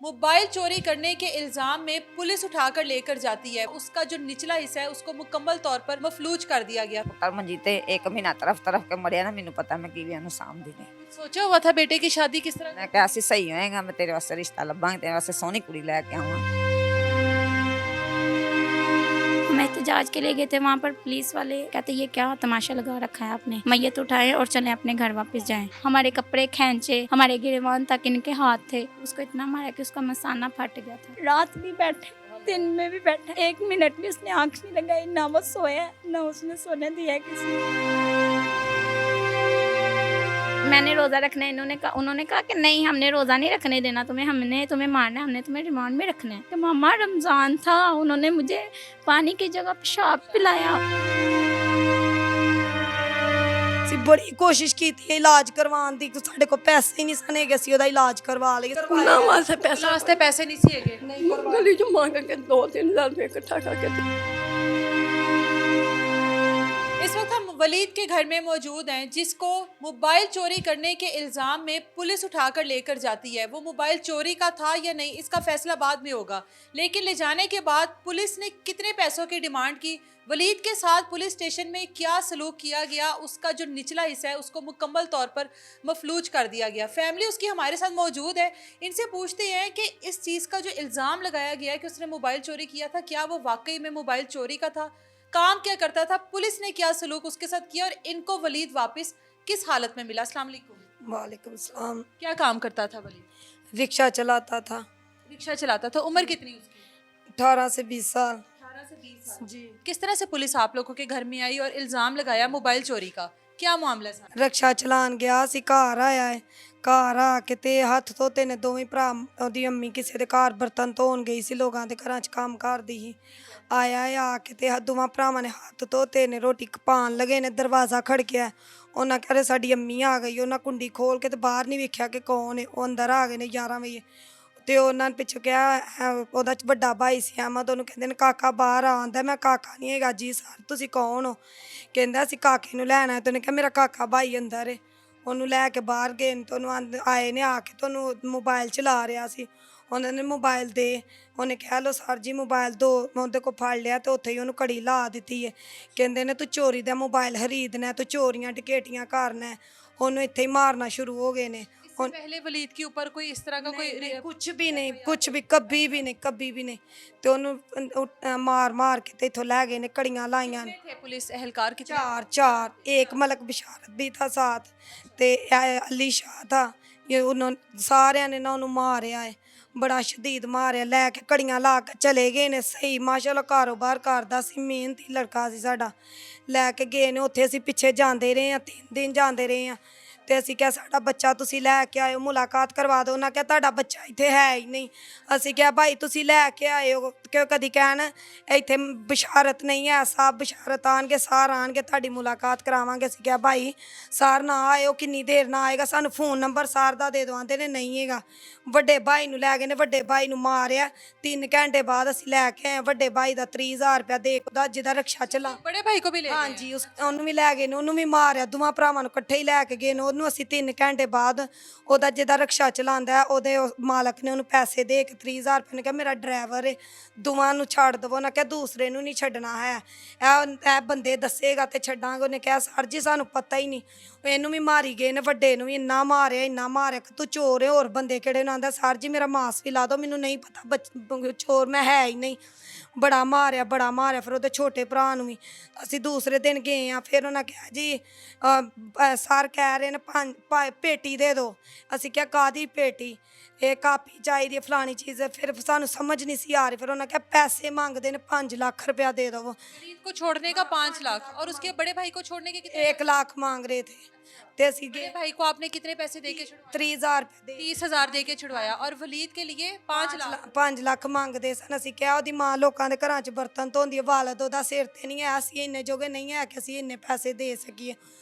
Mobile चोरी करने के इल्जाम में पुलिस उठाकर लेकर जाती है। उसका जो निचला हिस्सा है उसको मुकम्मल तौर पर मफलूज कर दिया गया। पुत्र मंजीते एक महीना तरफ तरफ के मरिया ना, मैनू पता मैं किवें ओनू सामदी नहीं। सोचा हुआ था बेटे की शादी किस तरह? मैं कहा सी सही होएगा, मैं तेरे वास्ते रिश्ता लब्बांगे, तेरे वास्ते सोहनी कुड़ी लैके आवां। हम एहतजाज के लिए गए थे, वहाँ पर पुलिस वाले कहते ये क्या तमाशा लगा रखा है आपने, मैयत उठाएं और चलें अपने घर वापस जाएं। हमारे कपड़े खींचे, हमारे गिरवान तक इनके हाथ थे। उसको इतना मारा कि उसका मसाना फट गया था। रात भी बैठे, दिन में भी बैठे, 1 मिनट भी उसने आँख नहीं लगाई, ना वो सोया ना उसने सोने दिया किसी को। मैंने रोज़ा रखना है, उन्होंने कहा कि नहीं, हमने रोज़ा नहीं रखने देना तुम्हें, हमने तुम्हें मारना है, हमने तुम्हें रिमांड में रखना है। तो मामा रमज़ान था, उन्होंने मुझे पानी की जगह पेशाब पिलाया। ਅਸੀਂ ਬੜੀ ਕੋਸ਼ਿਸ਼ ਕੀਤੀ ਇਲਾਜ ਕਰਵਾਉਣ ਦੀ, ਸਾਡੇ ਕੋਲ ਪੈਸੇ ਹੀ ਨਹੀਂ ਸਨੇ ਕਿ ਅਸੀਂ ਉਹਦਾ ਇਲਾਜ ਕਰਵਾ ਲਈਏ। ਉਹਨਾਂ ਵਾਸਤੇ पैसा वास्ते पैसे नहीं सी हैगे। ਗਲੀ ਚ ਮੰਗ ਕੇ 2-3 ਹਜ਼ਾਰ ਰੁਪਏ ਇਕੱਠਾ ਕਰਕੇ इस वक्त हम वलीद के घर में मौजूद हैं, जिसको मोबाइल चोरी करने के इल्ज़ाम में पुलिस उठाकर लेकर जाती है। वो मोबाइल चोरी का था या नहीं, इसका फैसला बाद में होगा, लेकिन ले जाने के बाद पुलिस ने कितने पैसों की डिमांड की, वलीद के साथ पुलिस स्टेशन में क्या सलूक किया गया, उसका जो निचला हिस्सा है उसको मुकम्मल तौर पर मफलूज कर दिया गया। फैमिली उसकी हमारे साथ मौजूद है, इनसे पूछते हैं कि इस चीज़ का जो इल्ज़ाम लगाया गया है कि उसने मोबाइल चोरी किया था, क्या वो वाकई में मोबाइल चोरी का था, काम क्या करता था, पुलिस ने क्या सलूक उसके साथ किया और इनको वलीद वापस किस हालत में मिला। अस्सलाम वालेकुम। वालेकुम सलाम। क्या काम करता था वलीद? रिक्शा चलाता था। रिक्शा चलाता था। उम्र कितनी उसकी? 18 से 20 साल। 18 से 20 साल। जी। किस तरह से पुलिस आप लोगों के घर में आई और इल्जाम लगाया मोबाइल चोरी का, क्या मामला है? रिक्शा चलान गया सी, घर आया है, घर आ के ते हੱਥ ਧੋਤੇ ਨੇ ਦੋਵੇਂ ਭਰਾ। ਉਹਦੀ ਅੰਮੀ ਕਿਸੇ ਦੇ ਘਰ ਬਰਤਨ ਧੋਣ ਗਈ ਸੀ, ਲੋਕਾਂ ਦੇ ਘਰਾਂ 'ਚ ਕੰਮ ਕਰਦੀ ਸੀ। ਆਇਆ ਆ ਕੇ ਤੇ ਦੋਵਾਂ ਭਰਾਵਾਂ ਨੇ ਹੱਥ ਧੋਤੇ ਨੇ, ਰੋਟੀ ਪਾਣ ਲਗੇ ਨੇ, ਦਰਵਾਜ਼ਾ ਖੜਕਿਆ। ਉਹਨਾਂ ਕਹਿੰਦੇ ਸਾਡੀ ਅੰਮੀ ਆ ਗਈ। ਉਹਨਾਂ ਕੁੰਡੀ ਖੋਲ ਕੇ ਤੇ ਬਾਹਰ ਨਹੀਂ ਵੇਖਿਆ ਕਿ ਕੌਣ ਹੈ। ਉਹ ਅੰਦਰ ਆ ਗਏ ਨੇ 11 ਵਜੇ। ਤੇ ਉਹਨਾਂ ਨੇ ਪਿੱਛੋਂ ਕਿਹਾ, ਉਹਦਾ ਵੱਡਾ ਭਾਈ ਸੀ ਅਹਿਮਦ, ਉਹਨੂੰ ਕਹਿੰਦੇ ਨੇ ਕਾਕਾ ਬਾਹਰ ਆਉਂਦਾ। ਮੈਂ ਕਾਕਾ ਨਹੀਂ ਹੈਗਾ ਜੀ ਸਰ, ਤੁਸੀਂ ਕੌਣ ਹੋ? ਕਹਿੰਦਾ ਅਸੀਂ ਕਾਕੇ ਨੂੰ ਲੈਣ ਆਏ। ਤੇ ਉਹਨੇ ਕਿਹਾ ਮੇਰਾ ਕਾਕਾ ਭਾਈ ਅੰਦਰ ਹੈ। ਉਹਨੂੰ ਲੈ ਕੇ ਬਾਹਰ ਗਏ ਨੇ ਤੇ ਉਹਨੂੰ ਆਏ ਨੇ, ਆ ਕੇ ਤੁਹਾਨੂੰ ਮੋਬਾਈਲ ਚਲਾ ਰਿਹਾ ਸੀ। ਉਹਨਾਂ ਨੇ ਮੋਬਾਈਲ ਦੇ, ਉਹਨੇ ਕਿਹਾ ਲਓ ਸਰ ਜੀ ਮੋਬਾਈਲ ਦੋ। ਮੈਂ ਉਹਦੇ ਕੋਲ ਫੜ ਲਿਆ ਤੇ ਉੱਥੇ ਹੀ ਉਹਨੂੰ ਘੜੀ ਲਾ ਦਿੱਤੀ ਹੈ। ਕਹਿੰਦੇ ਨੇ ਤੂੰ ਚੋਰੀ ਦਾ ਮੋਬਾਈਲ ਖਰੀਦਣਾ, ਤੂੰ ਚੋਰੀਆਂ ਡਕੈਤੀਆਂ ਕਰਨਾ। ਉਹਨੂੰ ਇੱਥੇ ਹੀ ਮਾਰਨਾ ਸ਼ੁਰੂ ਹੋ ਗਏ ਨੇ। पहले वलीद के ऊपर कोई इस तरह का कोई कुछ भी नहीं, कुछ भी, कभी भी नहीं, कभी भी नहीं। तो उन्होंने मार मार के इतों लै गए ने, कड़ियाँ लाइया। पुलिस एहलकार की चार, एक मलक बिशारत भी था साथ, ते अली शाह था। ये उन्होंने सारे ने ना उन्होंने मारिया है, बड़ा शदीद मारिया। लैके कड़ियाँ ला के चले गए ने। सही माशाअल्लाह कारोबार करदा सी, मेहनती लड़का सी साडा। लैके गए ने, उत्थे असीं पिछे जांदे रहे हैं, 3 दिन जांदे रहे हैं। ਤੇ ਅਸੀਂ ਕਿਹਾ ਸਾਡਾ ਬੱਚਾ ਤੁਸੀਂ ਲੈ ਕੇ ਆਇਓ, ਮੁਲਾਕਾਤ ਕਰਵਾ ਦਿਓ। ਉਹਨਾਂ ਕਿਹਾ ਤੁਹਾਡਾ ਬੱਚਾ ਇੱਥੇ ਹੈ ਹੀ ਨਹੀਂ। ਅਸੀਂ ਕਿਹਾ ਭਾਈ ਤੁਸੀਂ ਲੈ ਕੇ ਆਇਓ, ਕਿਉਂ ਕਦੀ ਕਹਿਣ ਇੱਥੇ ਬਿਸ਼ਾਰਤ ਨਹੀਂ ਹੈ, ਸਾਹਿਬ ਬਿਸ਼ਾਰਤ ਆਣਗੇ, ਸਾਰ ਆਣਗੇ, ਤੁਹਾਡੀ ਮੁਲਾਕਾਤ ਕਰਾਵਾਂਗੇ। ਅਸੀਂ ਕਿਹਾ ਭਾਈ ਸਾਰ ਨਾ ਆਇਓ, ਕਿੰਨੀ ਦੇਰ ਨਾ ਆਏਗਾ, ਸਾਨੂੰ ਫੋਨ ਨੰਬਰ ਸਾਰ ਦਾ ਦੇ ਦਿਓ। ਆਂਦੇ ਨੇ ਨਹੀਂ ਹੈਗਾ। ਵੱਡੇ ਭਾਈ ਨੂੰ ਲੈ ਗਏ ਨੇ, ਵੱਡੇ ਭਾਈ ਨੂੰ ਮਾਰਿਆ। 3 ਘੰਟੇ ਬਾਅਦ ਅਸੀਂ ਲੈ ਕੇ ਆਏ। ਵੱਡੇ ਭਾਈ ਦਾ 30,000 ਰੁਪਇਆ ਦੇ ਉਹਦਾ, ਜਿਹਦਾ ਰਿਕਸ਼ਾ ਚਲਾ। ਬੜੇ ਭਾਈ ਕੋ ਵੀ ਲੈ ਗਏ? ਹਾਂਜੀ, ਉਹਨੂੰ ਵੀ ਲੈ ਗਏ ਨੇ, ਉਹਨੂੰ ਵੀ ਮਾਰਿਆ। ਦੋਵਾਂ ਭਰਾਵਾਂ ਨੂੰ ਇਕੱਠੇ ਹੀ ਲੈ ਕੇ ਗਏ ਨੇ। ਉਹਨੂੰ ਅਸੀਂ 3 ਘੰਟੇ ਬਾਅਦ, ਉਹਦਾ ਜਿਹਦਾ ਰਿਕਸ਼ਾ ਚਲਾਉਂਦਾ ਉਹਦੇ ਮਾਲਕ ਨੇ ਉਹਨੂੰ ਪੈਸੇ ਦੇ ਕੇ 30,000 ਰੁਪਏ ਨੇ ਕਿਹਾ ਮੇਰਾ ਡਰਾਈਵਰ ਹੈ, ਦੋਵਾਂ ਨੂੰ ਛੱਡ ਦੇਵੋ। ਉਹਨਾਂ ਕਿਹਾ ਦੂਸਰੇ ਨੂੰ ਨਹੀਂ ਛੱਡਣਾ ਹੈ, ਇਹ ਬੰਦੇ ਦੱਸੇਗਾ ਤੇ ਛੱਡਾਂਗੇ। ਉਹਨੇ ਕਿਹਾ ਸਰ ਜੀ ਸਾਨੂੰ ਪਤਾ ਹੀ ਨਹੀਂ। ਇਹਨੂੰ ਵੀ ਮਾਰੀ ਗਏ ਨੇ, ਵੱਡੇ ਨੂੰ ਵੀ ਇੰਨਾ ਮਾਰਿਆ ਕਿ ਤੂੰ ਚੋਰ ਹੈ, ਹੋਰ ਬੰਦੇ ਕਿਹੜੇ ਨੂੰ? ਆਂਦਾ ਸਰ ਜੀ ਮੇਰਾ ਮਾਸ ਵੀ ਲਾ ਦਿਓ, ਮੈਨੂੰ ਨਹੀਂ ਪਤਾ ਚੋਰ ਮੈਂ ਹੈ ਹੀ ਨਹੀਂ। ਬੜਾ ਮਾਰਿਆ। ਫਿਰ ਉਹਦੇ ਛੋਟੇ ਭਰਾ ਨੂੰ ਵੀ। ਅਸੀਂ ਦੂਸਰੇ ਦਿਨ ਗਏ ਆ। ਫਿਰ ਉਹਨਾਂ ਕਿਹਾ ਜੀ ਸਰ ਕਹਿ ਰਹੇ ਨੇ ਪੇਟੀ ਦੇ ਦਿਓ। ਅਸੀਂ ਕਿਹਾ ਕਾਹਦੀ ਪੇਟੀ? ਇਹ ਕਾਪੀ ਚਾਹੀਦੀ ਹੈ, ਫਲਾਣੀ ਚੀਜ਼ ਹੈ। ਫਿਰ ਸਾਨੂੰ ਸਮਝ ਨਹੀਂ ਸੀ ਆ ਰਹੀ। ਫਿਰ ਉਹਨਾਂ ਕਿਹਾ ਪੈਸੇ ਮੰਗਦੇ ਨੇ, 5 ਲੱਖ रुपया दे दो। वलीद को छोड़ने का 5 लाख और उसके बड़े भाई को छोड़ने के कितने? 1 लाख मांग रहे थे। ते असी बड़े भाई को आपने कितने पैसे देके छुड़वाया? 30,000 रुपये 30,000 देके छुड़वाया और वलीद के लिए 5 लाख? 5 ਲੱਖ ਮੰਗਦੇ ਸਨ। ਅਸੀਂ ਕਿਹਾ ਉਹਦੀ ਮਾਂ ਲੋਕਾਂ ਦੇ ਘਰਾਂ 'ਚ ਬਰਤਨ ਧੋਂਦੀ ਹੈ, ਵਾਲਦ ਉਹਦਾ ਸਿਰ ਤੇ ਨਹੀਂ ਹੈ, ਅਸੀਂ ਇੰਨੇ ਜੋਗੇ ਨਹੀਂ ਹੈ ਕਿ ਅਸੀਂ ਇੰਨੇ ਪੈਸੇ ਦੇ ਸਕੀਏ।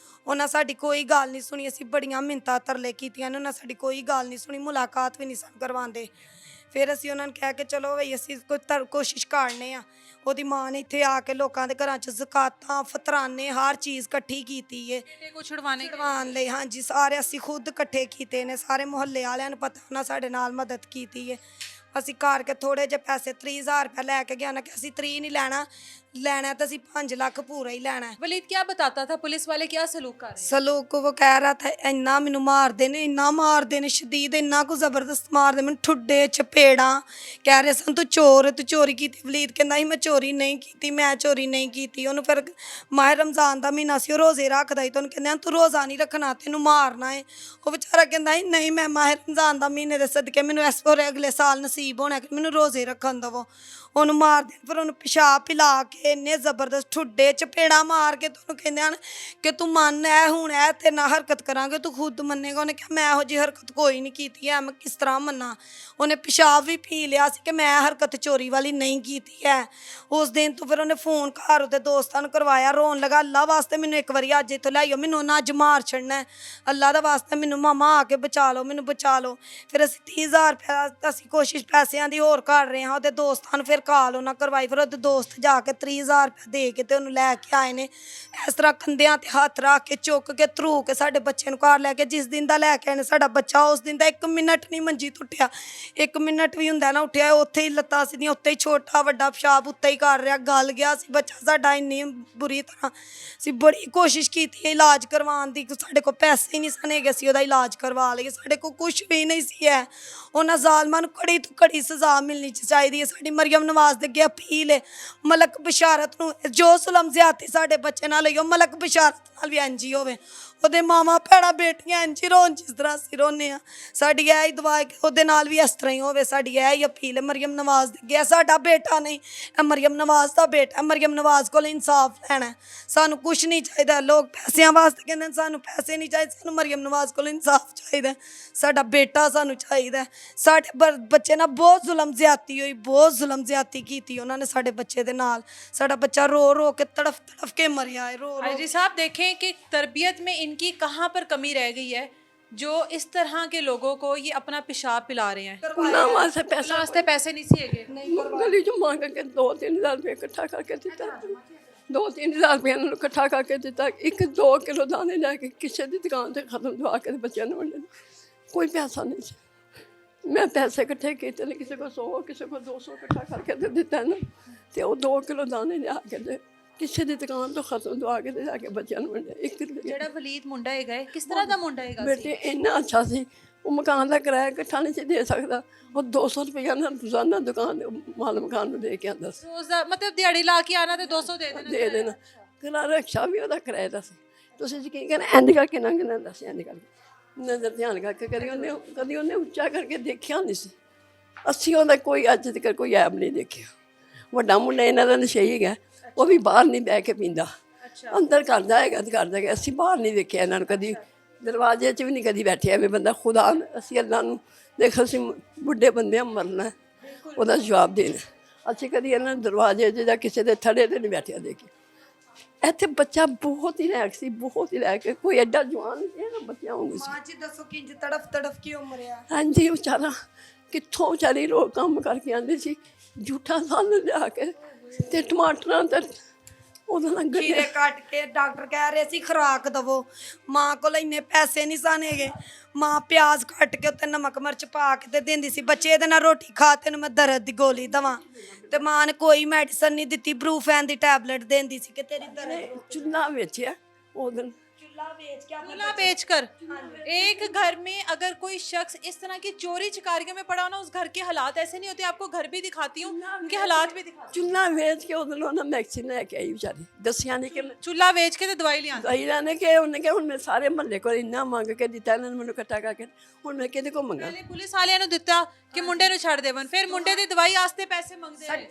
ਉਹਨਾਂ ਸਾਡੀ ਕੋਈ ਗੱਲ ਨਹੀਂ ਸੁਣੀ। ਅਸੀਂ ਬੜੀਆਂ ਮਿੰਨਤਾਂ ਤਰਲੇ ਕੀਤੀਆਂ ਨੇ, ਉਹਨਾਂ ਸਾਡੀ ਕੋਈ ਗੱਲ ਨਹੀਂ ਸੁਣੀ, ਮੁਲਾਕਾਤ ਵੀ ਨਹੀਂ ਸਾਨੂੰ ਕਰਵਾਉਂਦੇ। ਫਿਰ ਅਸੀਂ ਉਹਨਾਂ ਨੂੰ ਕਿਹਾ ਕਿ ਚਲੋ ਬਈ ਅਸੀਂ ਕੋਈ ਕੋਸ਼ਿਸ਼ ਕਰਨੇ ਆ। ਉਹਦੀ ਮਾਂ ਨੇ ਇੱਥੇ ਆ ਕੇ ਲੋਕਾਂ ਦੇ ਘਰਾਂ 'ਚ ਜ਼ਕਾਤਾਂ, ਫਤਰਾਨੇ, ਹਰ ਚੀਜ਼ ਇਕੱਠੀ ਕੀਤੀ ਹੈ ਛੁਡਵਾਉਣ ਲਈ। ਹਾਂਜੀ, ਸਾਰੇ ਅਸੀਂ ਖੁਦ ਇਕੱਠੇ ਕੀਤੇ ਨੇ, ਸਾਰੇ ਮੁਹੱਲੇ ਵਾਲਿਆਂ ਨੂੰ ਪਤਾ, ਉਹਨਾਂ ਸਾਡੇ ਨਾਲ ਮਦਦ ਕੀਤੀ ਹੈ। ਅਸੀਂ ਕਰਕੇ ਥੋੜੇ ਜਿਹੇ ਪੈਸੇ 30,000 ਰੁਪਏ ਲੈ ਕੇ ਗਿਆ ਨਾ ਕਿ ਅਸੀਂ 30 ਨਹੀਂ ਲੈਣਾ ਤਾਂ ਅਸੀਂ 5 ਲੱਖ ਪੂਰਾ ਹੀ ਲੈਣਾ है। वलीद क्या बताता था, पुलिस वाले क्या सलूक कर रहे हैं? ਸਲੂਕ ਉਹ ਕਹਿ ਰਿਹਾ ਥਾ ਇੰਨਾ ਮੈਨੂੰ ਮਾਰਦੇ ਨੇ, ਇੰਨਾ ਮਾਰਦੇ ਨੇ ਸ਼ਦੀਦ, ਇੰਨਾ ਕੁ ਜ਼ਬਰਦਸਤ ਮਾਰਦੇ ਮੈਨੂੰ, ਠੁੱਡੇ ਚਪੇੜਾਂ। ਕਹਿ ਰਹੇ ਸਨ ਤੂੰ ਚੋਰ ਹੈ, ਤੂੰ ਚੋਰੀ ਕੀਤੀ। ਵਲੀਦ ਕਹਿੰਦਾ ਸੀ ਮੈਂ ਚੋਰੀ ਨਹੀਂ ਕੀਤੀ, ਮੈਂ ਚੋਰੀ ਨਹੀਂ ਕੀਤੀ। ਉਹਨੂੰ ਫਿਰ ਮਾਹ ਰਮਜ਼ਾਨ ਦਾ ਮਹੀਨਾ ਸੀ, ਉਹ ਰੋਜ਼ੇ ਰੱਖਦਾ ਸੀ, ਤਾਂ ਉਹਨੂੰ ਕਹਿੰਦੇ ਤੂੰ ਰੋਜ਼ਾ ਨਹੀਂ ਰੱਖਣਾ, ਤੈਨੂੰ ਮਾਰਨਾ ਹੈ। ਉਹ ਵਿਚਾਰਾ ਕਹਿੰਦਾ ਸੀ ਨਹੀਂ, ਮੈਂ ਮਾਹ ਰਮਜ਼ਾਨ ਦਾ ਮਹੀਨੇ ਦੇ ਸਦਕੇ ਮੈਨੂੰ ਇਸ ਵਾਰ ਅਗਲੇ ਸਾਲ ਨਸੀਬ ਹੋਣਾ ਕਿ ਮੈਨੂੰ ਰੋਜ਼ੇ ਰੱਖਣ ਦੇਵੋ। ਉਹਨੂੰ ਮਾਰਦੇ ਫਿਰ ਉਹਨੂੰ ਪਿਸ਼ਾਬ ਪਿਲਾ ਕੇ ਇੰਨੇ ਜ਼ਬਰਦਸਤ ਠੁੱਡੇ ਚਪੇੜਾਂ ਮਾਰ ਕੇ ਤੁਹਾਨੂੰ ਕਹਿੰਦੇ ਹਨ ਕਿ ਤੂੰ ਮੰਨ ਐ ਹੁਣ ਐ ਤੇ ਨਾ ਹਰਕਤ ਕਰਾਂਗੇ, ਤੂੰ ਖੁਦ ਮੰਨੇਗਾ। ਉਹਨੇ ਕਿਹਾ ਮੈਂ ਇਹੋ ਜਿਹੀ ਹਰਕਤ ਕੋਈ ਨਹੀਂ ਕੀਤੀ ਹੈ, ਮੈਂ ਕਿਸ ਤਰ੍ਹਾਂ ਮੰਨਾਂ। ਉਹਨੇ ਪਿਸ਼ਾਬ ਵੀ ਪੀ ਲਿਆ ਸੀ ਕਿ ਮੈਂ ਹਰਕਤ ਚੋਰੀ ਵਾਲੀ ਨਹੀਂ ਕੀਤੀ ਹੈ। ਉਸ ਦਿਨ ਤੋਂ ਫਿਰ ਉਹਨੇ ਫੋਨ ਘਰ ਉਹਦੇ ਦੋਸਤਾਂ ਨੂੰ ਕਰਵਾਇਆ, ਰੋਣ ਲੱਗਾ ਅੱਲਾ ਵਾਸਤੇ ਮੈਨੂੰ ਇੱਕ ਵਾਰੀ ਅੱਜ ਇੱਥੋਂ ਲਿਆਈਓ, ਮੈਨੂੰ ਉਹਨਾਂ ਅੱਜ ਮਾਰ ਛੱਡਣਾ, ਅੱਲਾ ਦਾ ਵਾਸਤੇ ਮੈਨੂੰ ਮਾਮਾ ਆ ਕੇ ਬਚਾ ਲਓ, ਮੈਨੂੰ ਬਚਾ ਲਓ। ਫਿਰ ਅਸੀਂ 30,000 ਰੁਪਇਆ ਅਸੀਂ ਕੋਸ਼ਿਸ਼ ਪੈਸਿਆਂ ਦੀ ਹੋਰ ਕਰ ਰਹੇ ਹਾਂ। ਉਹਦੇ ਦੋਸਤਾਂ ਨੂੰ ਫਿਰ ਕਾਲ ਉਹਨਾਂ ਕਰਵਾਈ, ਫਿਰ ਉਹਦੇ ਦੋਸਤ ਜਾ ਕੇ 30,000 ਰੁਪਇਆ ਦੇ ਕੇ ਤੇ ਉਹਨੂੰ ਲੈ ਕੇ ਆਏ ਨੇ। ਇਸ ਤਰ੍ਹਾਂ ਕੰਧਿਆਂ ਤੇ ਹੱਥ ਰੱਖ ਕੇ ਚੁੱਕ ਕੇ ਧਰੂ ਕੇ ਸਾਡੇ ਬੱਚੇ ਨੂੰ ਘਰ ਲੈ ਕੇ, ਜਿਸ ਦਿਨ ਦਾ ਲੈ ਕੇ ਆਏ ਨੇ ਸਾਡਾ ਬੱਚਾ ਉਸ ਦਿਨ ਦਾ 1 ਮਿੰਟ ਨਹੀਂ ਮੰਜੀ ਤੋਂ ਉੱਠਿਆ, 1 ਮਿੰਟ ਵੀ ਹੁੰਦਾ ਨਾ ਉੱਠਿਆ, ਉੱਥੇ ਹੀ ਲੱਤਾਂ ਸਿੱਧੀਆਂ, ਉੱਤੇ ਹੀ ਛੋਟਾ ਵੱਡਾ ਪਿਸ਼ਾਬ ਉੱਤੇ ਹੀ ਕਰ ਰਿਹਾ, ਗਲ ਗਿਆ ਸੀ ਬੱਚਾ ਸਾਡਾ ਇੰਨੀ ਬੁਰੀ ਤਰ੍ਹਾਂ। ਅਸੀਂ ਬੜੀ ਕੋਸ਼ਿਸ਼ ਕੀਤੀ ਇਲਾਜ ਕਰਵਾਉਣ ਦੀ, ਸਾਡੇ ਕੋਲ ਪੈਸੇ ਹੀ ਨਹੀਂ ਸਨ ਹੈਗੇ, ਅਸੀਂ ਉਹਦਾ ਇਲਾਜ ਕਰਵਾ ਲਈਏ, ਸਾਡੇ ਕੋਲ ਕੁਛ ਵੀ ਨਹੀਂ ਸੀ ਹੈ। ਉਹਨਾਂ ਜ਼ਾਲਮਾਂ ਨੂੰ ਕੜੀ ਤੋਂ ਕੜੀ ਸਜ਼ਾ ਮਿਲਣੀ ਚਾਹੀਦੀ ਹੈ। ਸਾਡੀ ਮਰੀਮ ਨਵਾਜ਼ ਦੇ ਅੱਗੇ ਅਪੀਲ ਹੈ ਮਲਕ ਬਸ਼ਾਰਤ ਨੂੰ, ਜੋ ਜ਼ੁਲਮ ਜ਼ਿਆਦਤੀ ਸਾਡੇ ਬੱਚੇ ਨਾਲ ਹੋਈ ਉਹ ਮਲਕ ਬਸ਼ਾਰਤ ਨਾਲ ਵੀ ਇੰਝ ਹੀ ਹੋਵੇ। ਉਹਦੇ ਮਾਵਾਂ ਭੈਣਾਂ ਬੇਟੀਆਂ ਇੰਝ ਹੀ ਰੋਣ ਜਿਸ ਤਰ੍ਹਾਂ ਅਸੀਂ ਰੋਂਦੇ ਹਾਂ। ਸਾਡੀ ਇਹ ਹੀ ਦੁਆ ਹੈ ਕਿ ਉਹਦੇ ਨਾਲ ਵੀ ਇਸ ਤਰ੍ਹਾਂ ਹੀ ਹੋਵੇ। ਸਾਡੀ ਇਹ ਹੀ ਅਪੀਲ ਹੈ ਮਰੀਮ ਨਵਾਜ਼ ਦੇ ਅੱਗੇ। ਸਾਡਾ ਬੇਟਾ ਨਹੀਂ, ਇਹ ਮਰੀਮ ਨਵਾਜ਼ ਦਾ ਬੇਟਾ। ਮਰੀਮ ਨਵਾਜ਼ ਕੋਲ ਇਨਸਾਫ ਲੈਣਾ, ਸਾਨੂੰ ਕੁਛ ਨਹੀਂ ਚਾਹੀਦਾ। ਲੋਕ ਪੈਸਿਆਂ ਵਾਸਤੇ ਕਹਿੰਦੇ ਸਾਨੂੰ ਪੈਸੇ ਨਹੀਂ ਚਾਹੀਦੇ, ਸਾਨੂੰ ਮਰੀਮ ਨਵਾਜ਼ ਕੋਲ ਇਨਸਾਫ ਚਾਹੀਦਾ। ਸਾਡਾ ਬੇਟਾ ਸਾਨੂੰ ਚਾਹੀਦਾ। ਸਾਡੇ ਬੱਚੇ ਨਾਲ ਬਹੁਤ ਜ਼ੁਲਮ ਜ਼ਿਆਦਤੀ ਹੋਈ, ਬਹੁਤ ਜ਼ੁਲਮ ਜ਼ਿਆਦਤੀ ਕੀਤੀ ਉਹਨਾਂ ਨੇ ਸਾਡੇ ਬੱਚੇ ਦੇ ਨਾਲ। ਸਾਡਾ ਬੱਚਾ रो रो के तड़फ तड़फ के मरिया है, रो रो। हाजी साहब देखें कि तरबियत में इनकी कहाँ पर कमी रह गई है जो इस तरह के लोगों को ये अपना पेशाब पिला रहे हैं। ना वास्ते पैसा वास्ते पैसे नहीं सीएगे। गली चो मांग के 2-3 हज़ार रुपये इकट्ठा करके दिता, 2-3 हज़ार रुपये उन्होंने इकट्ठा करके दिता। 1-2 किलो दाने लैके किसी की दुकान से खत्म दवा के बच्चों ने वंडे, कोई पैसा नहीं सी। मैं पैसे इकट्ठे किए ने, किसी को 100 किसी को 200 इकट्ठा करके दे दिता ना, तो 2 किलो दाने लिया के दे किसी की दुकान तो खत्म दवा के दे जाके बच्चों ने वंडे। 1 रुपये ਜਿਹੜਾ ਵਲੀਦ ਮੁੰਡਾ ਹੈਗਾ ਹੈ, ਕਿਸ ਤਰ੍ਹਾਂ ਦਾ ਮੁੰਡਾ ਹੈਗਾ ਸੀ? बेटे इन्ना अच्छा सी, वो मकान का किराया इकट्ठा नहीं सी दे सकता, और 200 रुपया ना रोजाना दुकान माल मकान में दे के आंदा सी, ਰੋਜ਼ ਦਾ ਮਤਲਬ ਦਿਹਾੜੀ ਲਾ ਕੇ ਆਣਾ ਤੇ 200 ਦੇ ਦੇਣਾ। दे देना। किराया रिक्शा भी ਉਹਦਾ ਕਿਰਾਏ ਦਾ ਸੀ। ਤੁਸੀਂ ਯਕੀਨ ਕਰੋ ਇੰਝ ਕਰਕੇ ਲੰਘਣਾ ਦੱਸ, ਇੰਝ ਕਰਕੇ ਨਜ਼ਰ ਧਿਆਨ ਕਰਕੇ ਕਦੀ ਉਹਨੇ ਉੱਚਾ ਕਰਕੇ ਦੇਖਿਆ ਨਹੀਂ ਸੀ। ਅਸੀਂ ਉਹਦਾ ਕੋਈ ਅੱਜ ਤੱਕ ਕੋਈ ਐਬ ਨਹੀਂ ਦੇਖਿਆ। ਵੱਡਾ ਮੁੰਡਾ ਇਹਨਾਂ ਦਾ ਨਸ਼ਈ ਹੈਗਾ, ਉਹ ਵੀ ਬਾਹਰ ਨਹੀਂ ਬਹਿ ਕੇ ਪੀਂਦਾ, ਅੰਦਰ ਘਰ ਜਾਏਗਾ ਤੇ ਘਰ ਜਾ ਕੇ। ਅਸੀਂ ਬਾਹਰ ਨਹੀਂ ਦੇਖਿਆ ਇਹਨਾਂ ਨੂੰ ਕਦੀ, ਦਰਵਾਜ਼ੇ 'ਚ ਵੀ ਨਹੀਂ ਕਦੀ ਬੈਠਿਆ ਵੀ ਬੰਦਾ ਖੁਦਾ। ਅਸੀਂ ਅੱਲਾ ਨੂੰ ਦੇਖ, ਅਸੀਂ ਬੁੱਢੇ ਬੰਦੇ ਮਰਨਾ, ਉਹਦਾ ਜਵਾਬ ਦੇਣਾ। ਅਸੀਂ ਕਦੀ ਇਹਨਾਂ ਨੂੰ ਦਰਵਾਜ਼ੇ 'ਚ ਜਾਂ ਕਿਸੇ ਦੇ ਥੜੇ 'ਤੇ ਨਹੀਂ ਬੈਠਿਆ ਦੇਖਿਆ। ਇੱਥੇ ਬੱਚਾ ਬਹੁਤ ਹੀ ਲੈਕ ਸੀ, ਬਹੁਤ ਹੀ ਲੈਕ, ਕੋਈ ਐਡਾ ਜਵਾਨ ਨਹੀਂ ਸੀ, ਬੱਚਾ ਹੁੰਦੀ ਸੀ। ਮਾਂ ਜੀ ਦੱਸੋ ਕਿੰਜ ਤੜਫ ਤੜਫ ਕਿਉਂ ਮਰਿਆ। ਹਾਂਜੀ ਵਿਚਾਰਾ ਕਿੱਥੋਂ ਵਿਚਾਰੀ ਲੋਕ ਕੰਮ ਕਰਕੇ ਆਉਂਦੀ ਸੀ, ਜੂਠਾ ਸਾਲ ਲਿਆ ਕੇ ਤੇ ਟਮਾਟਰਾਂ ਤੇ ਉਹਦੇ ਨਾਲ ਖੀਰੇ ਕੱਟ ਕੇ ਡਾਕਟਰ ਕਹਿ ਰਹੇ ਸੀ ਖੁਰਾਕ ਦਵੋ। ਮਾਂ ਕੋਲ ਇੰਨੇ ਪੈਸੇ ਨਹੀਂ ਸਨ ਹੈਗੇ। ਮਾਂ ਪਿਆਜ਼ ਕੱਟ ਕੇ ਉੱਤੇ ਨਮਕ ਮਿਰਚ ਪਾ ਕੇ ਤੇ ਦਿੰਦੀ ਸੀ, ਬੱਚੇ ਇਹਦੇ ਨਾਲ ਰੋਟੀ ਖਾ ਤੈਨੂੰ ਮੈਂ ਦਰਦ ਦੀ ਗੋਲੀ ਦਵਾਂ। ਤੇ ਮਾਂ ਨੇ ਕੋਈ ਮੈਡੀਸਨ ਨਹੀਂ ਦਿੱਤੀ, ਬਰੂਫੈਨ ਦੀ ਟੈਬਲੇਟ ਦਿੰਦੀ ਸੀ ਕਿ ਤੇਰੀ ਦਰਦ। ਚੁੱਲ੍ਹਾ ਵੇਚਿਆ ਉਹ ਦਿਨ, चूल्हा बेच के अपने चूल्हा बेचकर एक घर में अगर कोई शख्स इस तरह की चोरी चिकारियों में पड़ा हो ना, उस घर के हालात ऐसे नहीं होते। आपको घर भी दिखाती हूँ, उनके हालात भी दिखाती ਚੁੱਲ੍ਹਾ ਵੇਚ ਕੇ ਉਹਦੇ ਨਾਲ ਮੈਕਸੀਨ ਲੈ ਕੇ ਆਈ ਵਿਚਾਰੀ। ਦੱਸਿਆ ਨਹੀਂ ਕਿ हूँ। चूल्हा बेच के तो दवाई ले आती। ਦਵਾਈ ਲੈਣੇ ਕਿ ਉਹਨੇ ਕਿਹਾ ਹੁਣ ਮੈਂ ਸਾਰੇ ਮਹੱਲੇ ਕੋਲ ਇੰਨਾ ਮੰਗ ਕੇ ਦਿੱਤਾ, ਇਹਨਾਂ ਨੇ ਮੈਨੂੰ ਇਕੱਠਾ ਕਰਕੇ, ਹੁਣ ਮੈਂ ਕਿਹਦੇ ਕੋਲ ਮੰਗਾ। पहले पुलिस वाले ने दिता कि मुंडे नु छड़ देवन, फिर मुंडे दी दवाई आस्ते पैसे मंगदे रहे।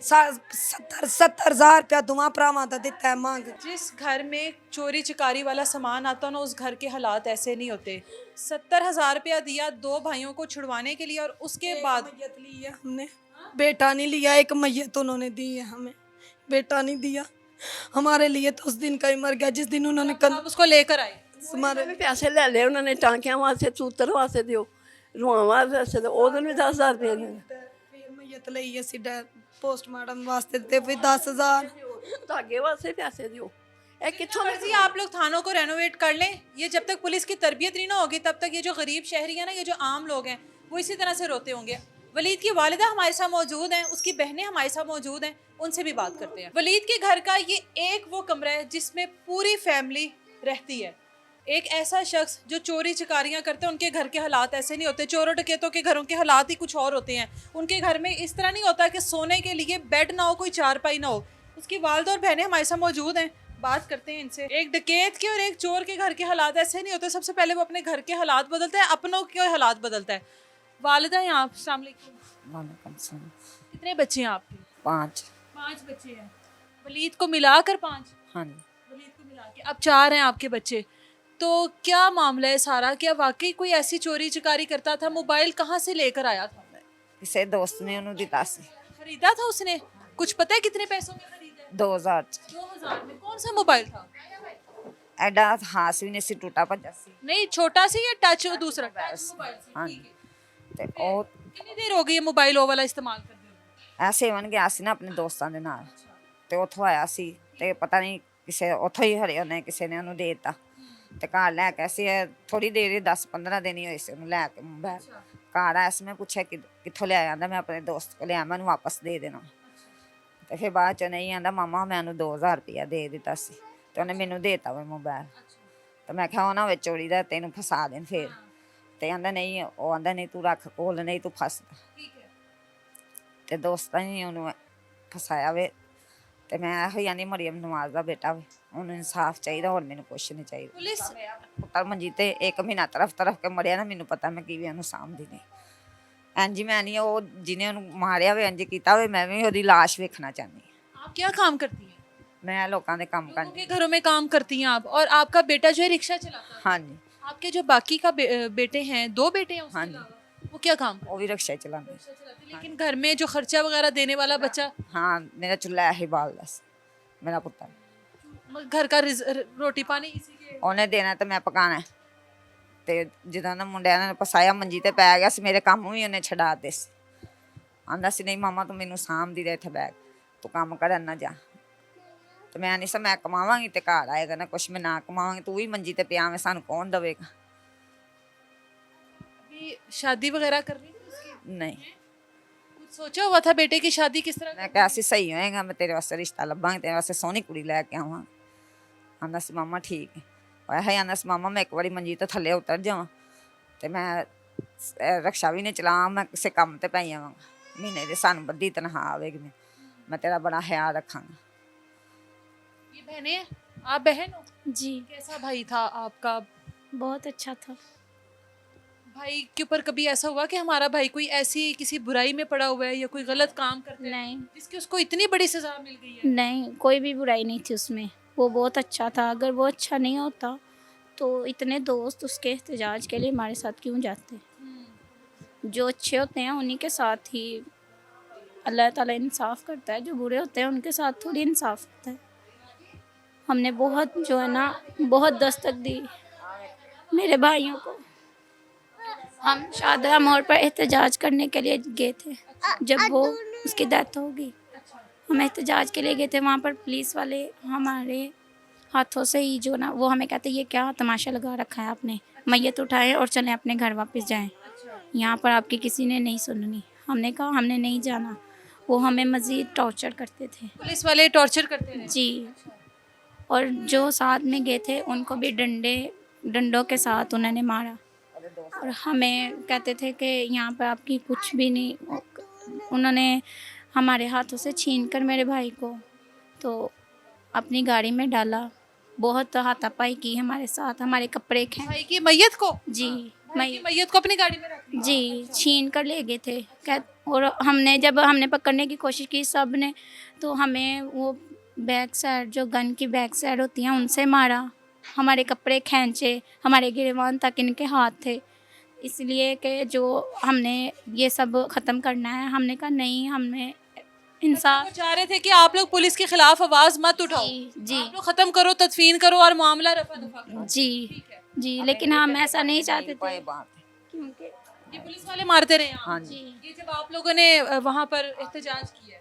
70,000 रुपया दोवां भरावां दा दिता है मांग। जिस घर में चोरी चिकारी वाला सामान आता ना, उस घर के हालात ऐसे नहीं होते। 70,000 रुपया दिया 2 भाइयों को छुड़वाने के लिए, और उसके बाद मैयत ली है हमने, बेटा नहीं लिया। एक मैयत उन्होंने दी है हमें, बेटा नहीं दिया हमारे लिए। तो उस दिन का ही मर गया जिस दिन उन्होंने आप उसको लेकर आए। ਹਮਾਰੇ ਵੀ ਪੈਸੇ ਲੈ ਲਏ ਉਹਨਾਂ ਨੇ, ਟਾਂਕਿਆਂ ਵਾਸਤੇ, ਸੂਤਰ ਵਾਸਤੇ ਦਿਓ, ਰੁਆਵਾਂ ਵਾਸਤੇ ਦਿਓ, ਉਹਦੇ ਵੀ 10,000 ਰੁਪਏ ਦੇ। ਫਿਰ ਮੈयत ਲਈ ਅਸੀਂ पोस्टमार्टम वास्ते देते फिर 10,000। ਧਾਗੇ ਵਾਸਤੇ ਪੈਸੇ ਦਿਓ। ਇਹ ਕਿੱਥੋਂ मर्जी आप लोग थानों को रेनोवेट कर लें, ये जब तक पुलिस की तरबियत नहीं ना होगी तब तक ये जो गरीब शहरी है ना, ये जो आम लोग हैं वो इसी तरह से रोते होंगे। वलीद की वालिदा हमारे साथ मौजूद हैं, उसकी बहनें हमारे साथ मौजूद हैं, उनसे भी बात करते हैं। वलीद के घर का ये एक वो कमरा है जिसमें पूरी फैमिली रहती है। एक ऐसा शख्स जो चोरी चकारियां करते हैं, उनके घर के हालात ऐसे नहीं होते। चोरों डकैतों के घरों के हालात ही कुछ और होते हैं। उनके घर में इस तरह नहीं होता कि सोने के लिए बेड ना हो, कोई चारपाई ना हो। उसकी वालिदा और बहनें हमारे साथ मौजूद हैं, बात करते हैं इनसे। एक डकैत के और एक चोर के घर के हालात ऐसे नहीं होते। सबसे पहले वो अपने घर के हालात बदलता है, अपनों के हालात बदलता है। वालिदा हैं आप, अस्सलाम वालेकुम। वालेकुम सलाम। कितने बच्चे हैं आपके? 5। 5 बच्चे हैं। वलीद को मिलाकर 5? हाँ जी। वलीद को मिला के अब 4 हैं आपके बच्चे। तो क्या मामला है सारा? क्या वाकई कोई ऐसी चोरी चकारी करता था? मोबाइल कहाँ से लेकर आया था? किसी दोस्त ने उन्होंने दिता सी खरीदा था उसने? कुछ पता है कितने पैसों में खरीदा है? 2000 च। 2000 में। कौन सा मोबाइल था? एडा हाथ भी नहीं सी टूटा भज्जा सी नहीं, छोटा सी या टच दूसरा? टच मोबाइल सी, हाँ ठीक है। ਤੇ ਉਹ कितनी देर हो गई ये मोबाइल वो वाला इस्तेमाल करते हुए? ਐ ਸੇਵਨ ਗਿਆ ਸੀ ਨਾ ਆਪਣੇ ਦੋਸਤਾਂ ਦੇ ਨਾਲ ਤੇ ਉੱਥੋਂ ਆਇਆ ਸੀ ਤੇ ਪਤਾ ਨਹੀਂ ਕਿਸੇ ਉੱਥੋਂ ਹੀ ਹਰੇ ਉਹਨੇ ਕਿਸੇ ਨੇ ਉਹਨੂੰ ਦੇ ਦਿੱਤਾ ਤੇ ਘਰ ਲੈ ਕੇ ਅਸੀਂ ਥੋੜੀ ਦੇਰ ਹੀ 10-15 ਦਿਨ ਹੀ ਹੋਏ ਸੀ ਉਹਨੂੰ ਲੈ ਕੇ ਮੋਬਾਈਲ ਘਰ ਆਇਆ ਸੀ। ਮੈਂ ਪੁੱਛਿਆ ਕਿ ਕਿੱਥੋਂ ਲਿਆਇਆ? ਆਂਦਾ ਮੈਂ ਆਪਣੇ ਦੋਸਤ ਕੋਲ ਲਿਆ, ਮੈਨੂੰ ਵਾਪਸ ਦੇ ਦੇਣਾ। ਤੇ ਫਿਰ ਬਾਅਦ ਚ ਨਹੀਂ ਆਂਦਾ ਮਾਮਾ ਮੈਂ ਉਹਨੂੰ 2000 ਰੁਪਇਆ ਦੇ ਦਿੱਤਾ ਸੀ ਤੇ ਉਹਨੇ ਮੈਨੂੰ ਦੇ ਦਿੱਤਾ ਵਾ ਮੋਬਾਈਲ। ਤੇ ਮੈਂ ਕਿਹਾ ਉਹਨਾਂ ਵਿੱਚ ਚੋਰੀ ਦਾ ਤੈਨੂੰ ਫਸਾ ਦੇਣ ਫਿਰ। ਤੇ ਆਂਦਾ ਨਹੀਂ, ਉਹ ਆਂਦਾ ਨਹੀਂ ਤੂੰ ਰੱਖ ਕੋਲ, ਨਹੀਂ ਤੂੰ ਫਸਦਾ। ठीक है। ਤੇ ਦੋਸਤਾਂ ਨੇ ਉਹਨੂੰ ਫਸਾਇਆ ਵੇ। ਤੇ ਮੈਂ ਇਹੋ ਯਾਨੀ ਮਰੀਮ ਨਵਾਜ਼ ਦਾ ਬੇਟਾ ਵੇ, ਉਹਨੂੰ ਇਨਸਾਫ ਚਾਹੀਦਾ, ਹੋਰ ਮੈਨੂੰ ਕੁਛ ਨਹੀਂ ਚਾਹੀਦਾ। पुलिस ਪੁੱਤਰ ਮੰਜੀ ਤੇ 1 ਮਹੀਨਾ ਤਰਫ ਕੇ ਮਰਿਆ ਨਾ, ਮੈਨੂੰ ਪਤਾ ਮੈਂ ਕਿਵੇਂ ਉਹਨੂੰ ਸਾਂਭਦੀ ਨਹੀਂ। ਇੰਝ ਮੈਂ ਨਹੀਂ, ਉਹ ਜਿਹਨੇ ਉਹਨੂੰ ਮਾਰਿਆ ਵੇ ਇੰਝ ਕੀਤਾ ਵੇ, ਮੈਂ ਵੀ ਉਹਦੀ ਲਾਸ਼ ਵੇਖਣਾ ਚਾਹੁੰਦੀ ਹਾਂ। आप क्या काम करती हैं? ਮੈਂ ਲੋਕਾਂ ਦੇ ਕੰਮ लोगों ਕਰਨੀ। के घरों में काम करती हैं आप, और आपका बेटा जो है रिक्शा चलाता है। ਹਾਂਜੀ, आपके जो बाकी का बेटे हैं, 2 बेटे हैं उसके हाँ जी। अलावा, वो क्या काम करते ਉਹ ਵੀ ਰਿਕਸ਼ਾ ਚਲਾਉਂਦੇ। हैं? लेकिन घर में जो खर्चा वगैरह देने वाला बच्चा, ਹਾਂ, ਮੇਰਾ ਚੁੱਲ੍ਹਾ ਇਹੀ ਬਾਲਦਾ ਸੀ ਮੇਰਾ ਪੁੱਤਰ। घर का रोटी पानी इसी के। ਉਹਨੇ ਦੇਣਾ ਤੇ ਮੈਂ ਪਕਾਣਾ। ਤੇ ਜਦੋਂ ਨਾ ਮੁੰਡਿਆਂ ਨੇ ਫਸਾਇਆ ਮੰਜੀ ਤੇ ਪੈ ਗਿਆ ਸੀ, ਮੇਰੇ ਕੰਮ ਵੀ ਉਹਨੇ ਛਡਾ ਦਿੱਤੇ ਸੀ। ਆਂਦਾ ਸੀ ਨਹੀਂ ਮਾਮਾ ਤੂੰ ਮੈਨੂੰ ਸਾਂਭਦੀ ਰਹਿ ਇੱਥੇ ਬੈਠ, ਤੂੰ ਕੰਮ ਕਰਨ ਨਾ ਜਾ। ਤੇ ਮੈਂ ਨਹੀਂ ਸੀ, ਮੈਂ ਕਮਾਵਾਂਗੀ ਤੇ ਘਰ ਆਏਗਾ ਨਾ ਕੁਛ, ਮੈਂ ਨਾ ਕਮਾਵਾਂਗੀ ਤੂੰ ਵੀ ਮੰਜੀ ਤੇ ਪਿਆ ਵੇਂ, ਸਾਨੂੰ ਕੌਣ ਦੇਵੇਗਾ? अभी शादी वगैरह करनी थी उसकी? ਨਹੀਂ। कुछ सोचा हुआ था बेटे की शादी किस तरह? ਮੈਂ ਕਿਹਾ ਸੀ ਸਹੀ ਹੋਏਗਾ, ਮੈਂ ਤੇਰੇ ਵਾਸਤੇ ਰਿਸ਼ਤਾ ਲੱਭਾਂਗੀ, ਤੇਰੇ ਵਾਸਤੇ ਸੋਹਣੀ ਕੁੜੀ ਲੈ ਕੇ ਆਵਾਂ। ਆਂਦਾ ਸੀ ਮਾਮਾ ਠੀਕ ਹੈ। ਉਹ ਆਂਦਾ ਸੀ ਮਾਮਾ ਮੈਂ ਇੱਕ ਵਾਰੀ ਮੰਜੀ ਤੋਂ ਥੱਲੇ ਉਤਰ ਜਾਵਾਂ ਤੇ ਮੈਂ ਰਕਸ਼ਾ ਵੀ ਨਹੀਂ ਚਲਾਵਾਂ, ਮੈਂ ਕਿਸੇ ਕੰਮ ਤੇ ਪਈ ਆਵਾਂਗਾ, ਮਹੀਨੇ ਦੇ ਸਾਨੂੰ ਬੱਦੀ ਤਨਖਾਹ ਆਵੇਗੀ, ਮੈਂ ਤੇਰਾ ਬੜਾ ਖਿਆਲ ਰੱਖਾਂਗਾ। ये बहनें हैं? आप बहन हो? जी, कैसा भाई था आपका? बहुत अच्छा था। भाई के ऊपर कभी ऐसा हुआ कि हमारा भाई कोई ऐसी किसी बुराई में पड़ा हुआ है या कोई गलत काम करते हैं नहीं जिसकी उसको इतनी बड़ी सजा मिल गई है? नहीं, कोई भी बुराई नहीं थी उसमें, वो बहुत अच्छा था। अगर वो अच्छा नहीं होता तो इतने दोस्त उसके एहतजाज के लिए हमारे साथ क्यों जाते? जो अच्छे होते हैं उन्हीं के साथ ही अल्लाह ताला इंसाफ करता है, जो बुरे होते हैं उनके साथ थोड़ी इंसाफ होता है। हमने बहुत जो है ना बहुत दस्तक दी मेरे भाइयों को। हम शादरा मोड़ पर एहतजाज करने के लिए गए थे जब वो उसकी डेथ हो गई। हम एहतजाज के लिए गए थे, वहाँ पर पुलिस वाले हमारे हाथों से ही जो ना वो हमें कहते ये क्या तमाशा लगा रखा है आपने, मैयत उठाएं और चलें अपने घर वापस जाएं, यहाँ पर आपकी किसी ने नहीं सुननी। हमने कहा हमने नहीं जाना। वो हमें मज़ीद टॉर्चर करते थे। पुलिस वाले टॉर्चर करते हैं? जी, और जो साथ में गए थे उनको भी डंडों के साथ उन्होंने मारा और हमें कहते थे कि यहाँ पर आपकी कुछ भी नहीं। उन्होंने हमारे हाथों से छीन कर मेरे भाई को तो अपनी गाड़ी में डाला, बहुत हाथापाई की हमारे साथ, हमारे कपड़े भाई की मैयत को? जी, भाई की मैयत को अपनी गाड़ी में रख लिया? जी, छीन कर ले गए थे। और जब हमने पकड़ने की कोशिश की सब ने, तो हमें वो बैक साइड जो गन की बैक साइड होती हैं उनसे मारा, हमारे कपड़े खींचे, हमारे गिरेबान तक इनके हाथ थे। इसलिए कि जो हमने ये सब ख़त्म करना है, हमने कहा नहीं, हमें वो इंसाफ। चाह रहे थे कि आप लोग पुलिस के खिलाफ आवाज़ मत उठाओ, जी आप लोग ख़त्म करो, तदफीन करो और मामला रफा दफा करो। जी ठीक है। जी, लेकिन हम ऐसा नहीं चाहते थे कोई बात क्योंकि ये पुलिस वाले मारते रहे? हाँ जी ये जब आप लोगों ने वहाँ पर एहतजाज किया,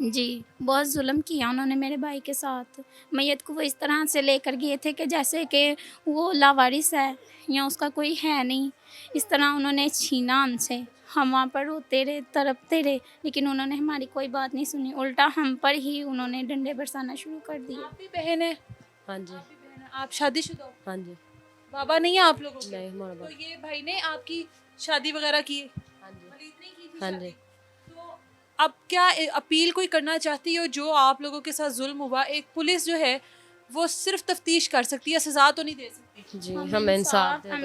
जी बहुत जुल्म किया उन्होंने मेरे भाई के साथ। मैयत को वो इस तरह से लेकर गए थे कि जैसे कि वो लावारिस है या उसका कोई है नहीं, इस तरह उन्होंने छीना हमसे, हम वहाँ पर रोते रहे, तड़पते रहे, लेकिन उन्होंने हमारी कोई बात नहीं सुनी। उल्टा हम पर ही उन्होंने डंडे बरसाना शुरू कर दिए। आप भी बहन है? हाँ जी। आप भी बहन है। आप शादीशुदा हो? हाँ जी। बाबा नहीं है आप लोगों के? नहीं, हमारा तो बाप। ये भाई ने आपकी शादी वगैरह की? हाँ जी। वलीद ने की थी हाँ शादी? जी। तो अब क्या अपील कोई करना चाहती हो? जो आप लोगों के साथ जुल्म हुआ, एक पुलिस जो है वो सिर्फ तफ्तीश कर सकती है, सजा तो नहीं दे सकती। जी हमें इंसाफ दे दो,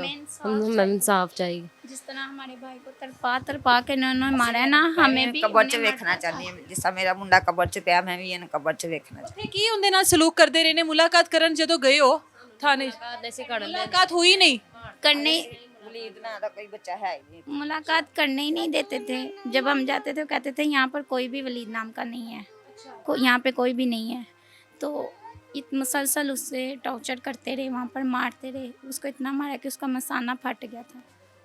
हमें इंसाफ चाहिए। जिस तरह हमारे भाई को तरपा तरपा के इन्होंने मारा है ना, हमें भी ਕਬਰ 'ਚ उन्हें ਵੇਖਣਾ मारना ਚਾਹੁੰਦੀ ਹਾਂ ਜਿਸ ਤਰ੍ਹਾਂ ਮੇਰਾ ਮੁੰਡਾ ਕਬਰ 'ਚ ਪਿਆ ਮੈਂ ਵੀ ਇਹਨੂੰ ਕਬਰ 'ਚ ਵੇਖਣਾ ਚਾਹੁੰਦੀ ਉੱਥੇ ਕੀ ਉਹਦੇ ਨਾਲ ਸਲੂਕ ਕਰਦੇ ਰਹੇ ਨੇ? ਮੁਲਾਕਾਤ ਕਰਨ ਜਦੋਂ ਗਏ ਹੋ ਥਾਣੇ, ਮੁਲਾਕਾਤ हुई नहीं? करने ਵਲੀਦ ਨਾਂ ਦਾ ਕੋਈ ਬੱਚਾ ਹੈ ਹੀ ਨਹੀਂ मुलाकात करने ही नहीं देते थे। जब हम जाते थे कहते थे यहाँ पर कोई भी वलीद नाम का नहीं है, यहाँ पे कोई भी नहीं है। तो मुसलसल उससे टॉर्चर करते रहे, वहाँ पर मारते रहे। उसको इतना मारा कि उसका मसाना फट गया था,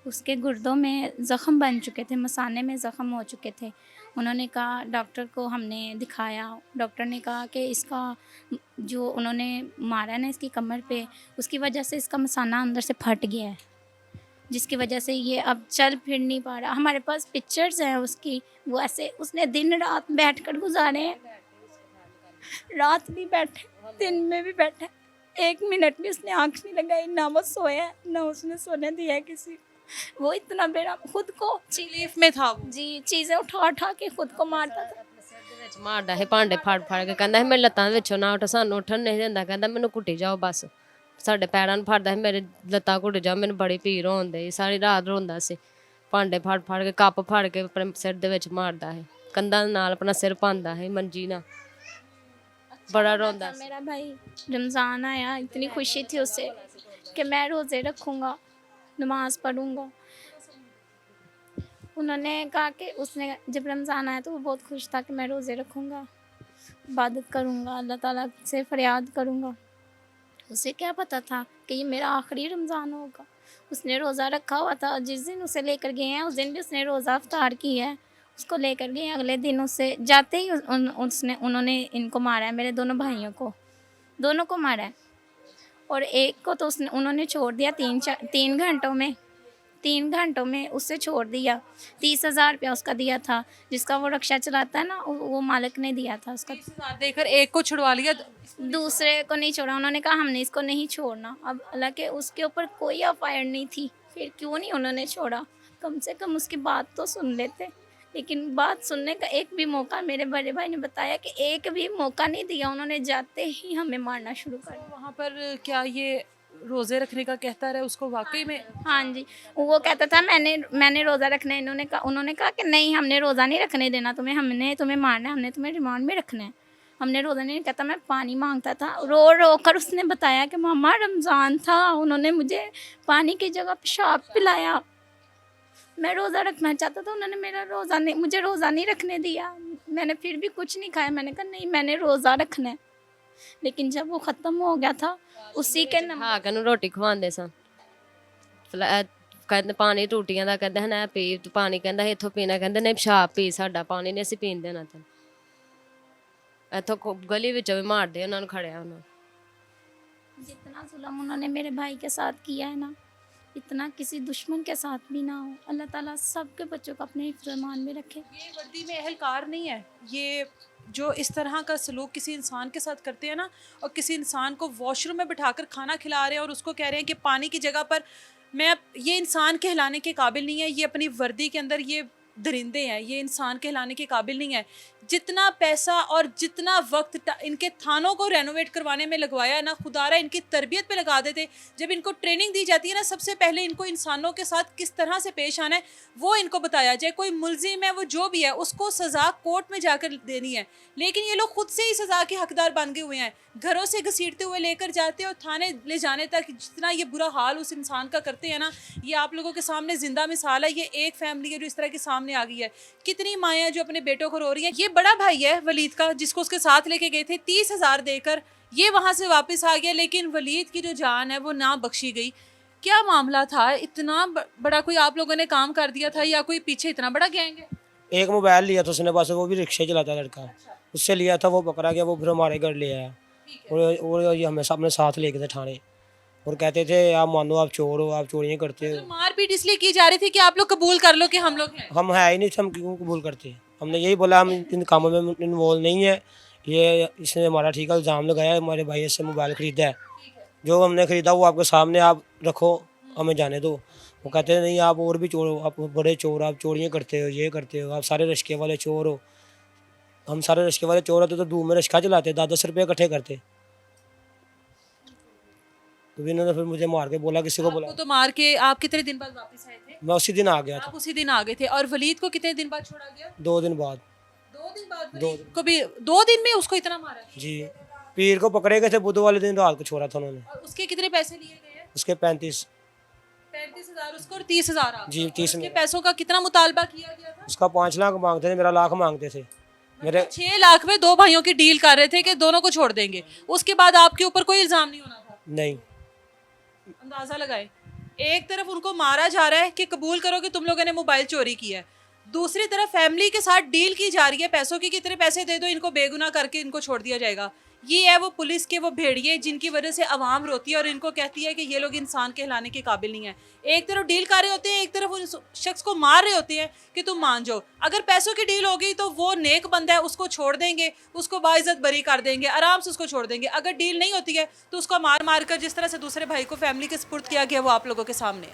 उसके गुर्दों में ज़ख़म बन चुके थे, मसाने में ज़ख़म हो चुके थे। उन्होंने कहा, डॉक्टर को हमने दिखाया, डॉक्टर ने कहा कि इसका जो उन्होंने मारा है ना इसकी कमर पे, उसकी वजह से इसका मसाना अंदर से फट गया है, जिसकी वजह से ये अब चल फिर नहीं पा रहा। हमारे पास पिक्चर्स हैं उसकी, वो ऐसे उसने दिन रात बैठ कर गुजारे हैं, रात भी बैठे, दिन में भी बैठे, 1 मिनट भी उसने आँख नहीं लगाई, ना वो सोया है, ना उसने सोने दिया है किसी को। वो इतना बेरा खुद को तकलीफ में था वो। जी चीज़ें उठा उठा के खुद को मारता था। ਵਿੱਚ ਮਾਰਦਾ ਹੈ, ਭਾਂਡੇ ਫੜ ਫੜ ਕੇ ਕਹਿੰਦਾ ਸੀ ਮੇਰੇ ਲੱਤਾਂ ਦੇ ਵਿੱਚੋਂ ਨਾ ਉੱਠ, ਸਾਨੂੰ ਉੱਠਣ ਨਹੀਂ ਦਿੰਦਾ, ਕਹਿੰਦਾ ਮੈਨੂੰ ਕੁੱਟੀ ਜਾਓ ਬਸ। ਸਾਡੇ ਪੈਰਾਂ ਨੂੰ ਫੜਦਾ ਸੀ, ਮੇਰੇ ਲੱਤਾਂ ਘੁੱਟ ਜਾ, ਮੈਨੂੰ ਬੜੀ ਪੀੜ ਹੁੰਦੀ, ਸਾਰੀ ਰਾਤ ਰੋਂਦਾ ਸੀ। ਭਾਂਡੇ ਫੜ ਫੜ ਕੇ, ਕੱਪ ਫੜ ਕੇ ਆਪਣੇ ਸਿਰ ਦੇ ਵਿੱਚ ਮਾਰਦਾ ਹੈ, ਕੰਧਾਂ ਨਾਲ ਆਪਣਾ ਸਿਰ ਪਾਉਂਦਾ ਹੈ ਮੰਜੀ ਨਾਲ, बड़ा रोंदा सी। मेरा भाई रमज़ान आया, इतनी खुशी थी उससे कि मैं रोज़े रखूँगा, नमाज़ पढ़ूँगा। उन्होंने कहा कि उसने जब रमज़ान आया तो वो बहुत खुश था कि मैं रोज़े रखूँगा, इबादत करूँगा, अल्लाह ताला से फरियाद करूँगा। उसे क्या पता था कि ये मेरा आखिरी रमज़ान होगा। उसने रोज़ा रखा हुआ था, जिस दिन उसे लेकर गए हैं उस दिन भी उसने रोज़ा इफ्तार किया है। उसको लेकर गए, अगले दिन उससे जाते ही उन्होंने इनको मारा है, मेरे दोनों भाइयों को, दोनों को मारा है। और एक को तो उन्होंने छोड़ दिया 3 घंटों में, 3 घंटों में उससे छोड़ दिया। 30,000 रुपया उसका दिया था, जिसका वो रक्षा चलाता है ना, वो मालिक ने दिया था उसका। 30,000 देकर एक को छुड़वा लिया, दूसरे को नहीं छोड़ा। उन्होंने कहा हमने इसको नहीं छोड़ना। अब हालांकि उसके ऊपर कोई एफआईआर नहीं थी, फिर क्यों नहीं उन्होंने छोड़ा? कम से कम उसकी बात तो सुन लेते। लेकिन बात सुनने का एक भी मौका, मेरे बड़े भाई ने बताया कि एक भी मौका नहीं दिया, उन्होंने जाते ही हमें मारना शुरू कर दिया। वहाँ पर क्या ये रोज़े रखने का कहता रहा उसको वाकई में? हाँ जी, वो कहता था मैंने रोज़ा रखना है। उन्होंने कहा कि नहीं, हमने रोज़ा नहीं रखने देना तुम्हें, हमने तुम्हें मारना है, हमने तुम्हें रिमांड में रखना है, हमने रोज़ा नहीं। कहता मैं पानी मांगता था, रो रो कर उसने बताया कि मामा रमज़ान था, उन्होंने मुझे पानी की जगह पेशाब पिलाया, मैं रोज़ा रखना चाहता था, उन्होंने मुझे रोज़ा नहीं रखने दिया। मैंने फिर भी कुछ नहीं खाया, मैंने कहा नहीं मैंने रोज़ा रखना है। लेकिन जब वो ख़त्म हो गया था, उसी के ਹਾਂ ਕਿ ਨੂੰ ਰੋਟੀ ਖਵਾਉਂਦੇ ਸਨ, ਕਹਿੰਦੇ ਪਾਣੀ ਟੂਟੀਆਂ ਦਾ, ਕਹਿੰਦੇ ਨਾ ਪੀ ਤੂੰ ਪਾਣੀ, ਕਹਿੰਦਾ ਇੱਥੋਂ ਪੀਣਾ, ਕਹਿੰਦੇ ਨਹੀਂ ਪਿਸ਼ਾਬ ਪੀ, ਸਾਡਾ ਪਾਣੀ ਨਹੀਂ ਅਸੀਂ ਪੀਣ ਦੇਣਾ ਤੈਨੂੰ। ਇੱਥੋਂ ਗਲੀ ਵਿੱਚੋਂ ਵੀ ਮਾਰਦੇ ਉਹਨਾਂ ਨੂੰ, ਖੜਿਆ ਉਹਨਾਂ ਨੂੰ। जितना जुल्म उन्होंने मेरे भाई के साथ किया है ना, इतना किसी दुश्मन के साथ भी ना हो। अल्लाह ताला सबके बच्चों को अपने हिफ्ज़-ए-मान में रखे। ये वर्दी में अहलकार नहीं है, ये जो इस तरह का सलूक किसी इंसान के साथ करते हैं ना, और किसी इंसान को वॉशरूम में बिठाकर खाना खिला रहे हैं और उसको कह रहे हैं कि पानी की जगह पर मैं, ये इंसान कहलाने के काबिल नहीं है। ये अपनी वर्दी के अंदर ये दरिंदे हैं, ये इंसान कहलाने के काबिल नहीं है। जितना पैसा और जितना वक्त इनके थानों को रेनोवेट करवाने में लगवाया है ना, खुदारा इनकी तरबियत पे लगा देते। जब इनको ट्रेनिंग दी जाती है ना, सबसे पहले इनको इंसानों के साथ किस तरह से पेश आना है वो इनको बताया जाए। कोई मुलजिम है, वो जो भी है, उसको सज़ा कोर्ट में जाकर देनी है, लेकिन ये लोग खुद से ही सज़ा के हकदार बन गए हुए हैं। घरों से घसीटते हुए लेकर जाते और थाने ले जाने तक जितना ये बुरा हाल उस इंसान का करते हैं ना, ये आप लोगों के सामने ज़िंदा मिसाल है। ये एक फैमिली है जो इस तरह के सामने आ गई है। कितनी माएँ जो अपने बेटों को रो रही हैं। ये बड़ा भाई है वलीद का, जिसको उसके साथ लेके गए थे 30,000 देकर, ये वहाँ से वापस आ गया, लेकिन वलीद की जो जान है वो ना बख्शी गई। क्या मामला था? इतना बड़ा कोई आप लोगों ने काम कर दिया था, या कोई पीछे इतना बड़ा गैंग है? एक मोबाइल लिया था उसने, बस वो भी रिक्शे चलाता लड़का, उससे लिया था, वो पकड़ा गया, वो फिर हमारे घर ले आया और ये हमें अपने साथ ले गए थे थाने। और कहते थे आप मानो आप चोर हो, आप चोरियाँ करते तो हो। मारपीट इसलिए की जा रही थी कि आप लोग कबूल कर लो कि हम लोग हैं। हम है ही नहीं थे, हम क्यों कबूल करते। हमने यही बोला हम इन कामों में इन्वॉल्व नहीं है। ये इसने हमारा ठीक है इल्ज़ाम लगाया, हमारे भाई से मोबाइल ख़रीदा है, जो हमने ख़रीदा वो आपके सामने आप रखो, हमें जाने दो। वो कहते हैं नहीं आप और भी चोर हो, आप बड़े चोर, आप चोरियाँ करते हो, ये करते हो, आप सारे रिश्के वाले चोर हो। हम सारे रिश्के वाले चोर होते तो धूम में रिश्का चलाते, 10-10 रुपये इकट्ठे करते। तो भी इन्होंने फिर मुझे मार के बोला किसी को बोला। आपको तो मार के आप कितने दिन बाद वापस आए थे? मैं उसी दिन आ गया था, आप उसी दिन आ गए थे। और वलीद को कितने दिन बाद छोड़ा गया? 2 दिन बाद। 2 दिन बाद दो वलीद को भी 2 दिन में उसको इतना मारा? जी, पीर को पकड़े गए थे, बुध वाले दिन रात को छोड़ा था उन्होंने। और उसके कितने पैसे लिए गए हैं? उसके 35, 35,000 उसको और 30,000 आपको। जी, 30 उसके में। पैसों का कितना मुतालबा किया गया था? उसका 5 लाख मांगते थे, मेरा लाख मांगते थे। मेरे 6 लाख में 2 भाइयों की डील कर रहे थे कि दोनों को छोड़ देंगे। उसके बाद आपके ऊपर कोई इल्जाम नहीं होना था। नहीं, अंदाजा लगाए, एक तरफ उनको मारा जा रहा है कि कबूल करो कि तुम लोगों ने मोबाइल चोरी किया है, दूसरी तरफ फैमिली के साथ डील की जा रही है पैसों की, कितने पैसे दे दो इनको बेगुनाह करके इनको छोड़ दिया जाएगा। ये है वो पुलिस के वो भेड़िए जिनकी वजह से आवाम रोती है और इनको कहती है कि ये लोग इंसान कहलाने के काबिल नहीं है। एक तरफ डील कर रहे होते हैं, एक तरफ उस शख्स को मार रहे होते हैं कि तुम मान जाओ। अगर पैसों की डील होगी तो वो नेक बंदा है, उसको छोड़ देंगे, उसको बाइज्जत बरी कर देंगे, आराम से उसको छोड़ देंगे। अगर डील नहीं होती है तो उसको मार मार कर जिस तरह से दूसरे भाई को फैमिली के सुपुर्द किया गया वो आप लोगों के सामने है।